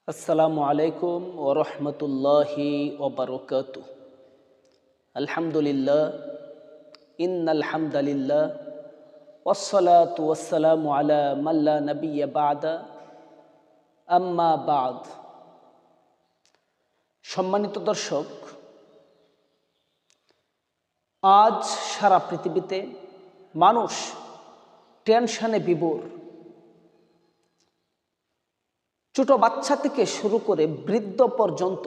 আসসালামু আলাইকুম ওয়া রাহমাতুল্লাহি ওয়া বারাকাতুহু। আলহামদুলিল্লাহ, ইন্নাল হামদালিল্লাহ, ওয়াসসালাতু ওয়াসসালামু আলা মান লা নাবিয়্যা বা'দা, আম্মা বা'দ। সম্মানিত দর্শক, আজ সারা পৃথিবীতে মানুষ টেনশনে বিভোর। ছোট বাচ্চা থেকে শুরু করে বৃদ্ধ পর্যন্ত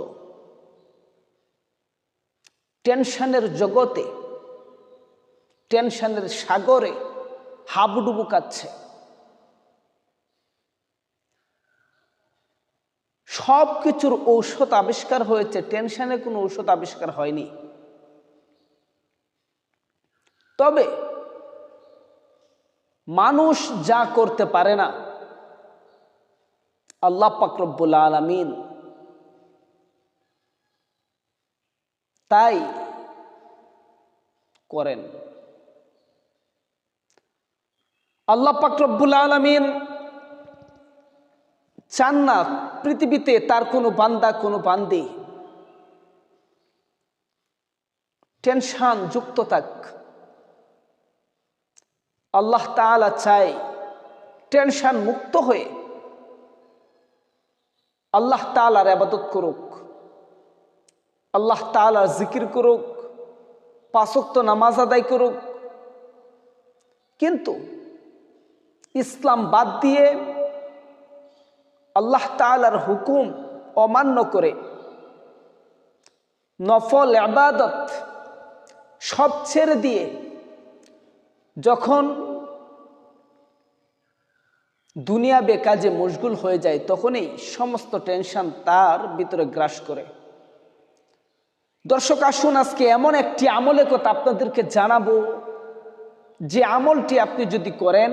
টেনশনের জগতে, টেনশনের সাগরে হাবুডুবু কাচ্ছে। সব কিছুর ঔষধ আবিষ্কার হয়েছে, টেনশনের কোনো ঔষধ আবিষ্কার হয়নি। তবে মানুষ যা করতে পারে না, আল্লাহ পাক রব্বুল আলামিন তাই করেন। আল্লাহ পাক রব্বুল আলামিন চান না পৃথিবীতে তার কোনো বান্দা, কোনো বান্দি টেনশন যুক্ত থাক। আল্লাহ তাআলা চায় টেনশন মুক্ত হয়ে আল্লাহ তাআলার ইবাদত করুক, আল্লাহ তাআলার জিকির করুক, পাঁচ ওয়াক্ত নামাজ আদায় করুক। কিন্তু ইসলাম বাদ দিয়ে আল্লাহ তাআলার হুকুম অমান্য করে নফল ইবাদত সব ছেড়ে দিয়ে যখন দুনিয়াবে কাজে মশগুল হয়ে যায়, তখনই সমস্ত টেনশন তার ভিতরে গ্রাস করে। দর্শক, আসুন আজকে এমন একটি আমলের কথা আপনাদেরকে জানাবো, যে আমলটি আপনি যদি করেন,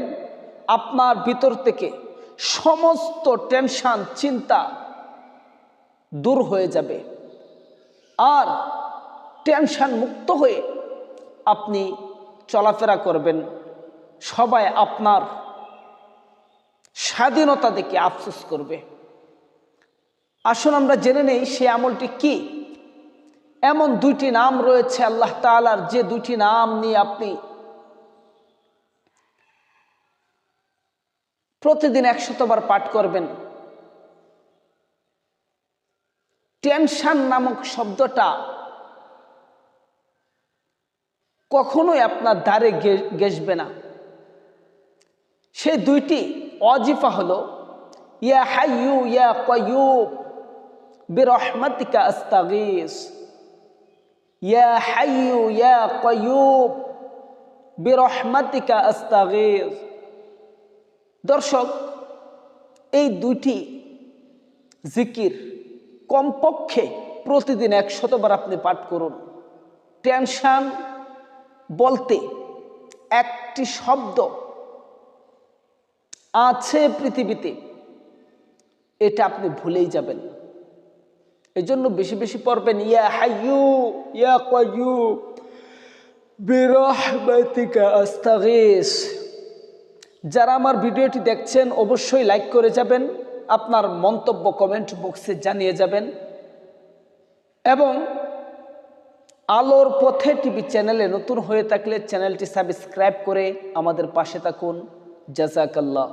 আপনার ভিতর থেকে সমস্ত টেনশন, চিন্তা দূর হয়ে যাবে, আর টেনশন মুক্ত হয়ে আপনি চলাফেরা করবেন। সবাই আপনার স্বাধীনতা দেখে আফসোস করবে। আসুন আমরা জেনে নেই সে আমলটি কি। এমন দুইটি নাম রয়েছে আল্লাহ তাআলার, যে দুইটি নাম নিয়ে আপনি প্রতিদিন 100 বার পাঠ করবেন। টেনশন নামক শব্দটা কখনোই আপনার দ্বারে ঘেঁষবে না। সেই দুইটি ওয়াজিফা হলো, ইয়া হাইয়ু ইয়া কাইয়ুম বিরহমাতিকা আস্তাগীস, ইয়া হাইয়ু ইয়া কাইয়ুম বিরহমাতিকা আস্তাগীস। দর্শক, এই দুইটি জিকির কমপক্ষে প্রতিদিন 100 বার আপনি পাঠ করুন। টেনশন বলতে একটি শব্দ আছে পৃথিবীতে, এটা আপনি ভুলেই যাবেন। এই জন্য বেশি বেশি পড়বেন, ইয়া হাইয়ু ইয়া কাইয়ুম বিরহমাতিকা আস্তাগীস। যারা আমার ভিডিওটি দেখছেন অবশ্যই লাইক করে যাবেন, আপনার মন্তব্য কমেন্ট বক্সে জানিয়ে যাবেন, এবং আলোর পথে টিভি চ্যানেলে নতুন হয়ে থাকলে চ্যানেলটি সাবস্ক্রাইব করে আমাদের পাশে থাকুন। জাযাকাল্লাহ।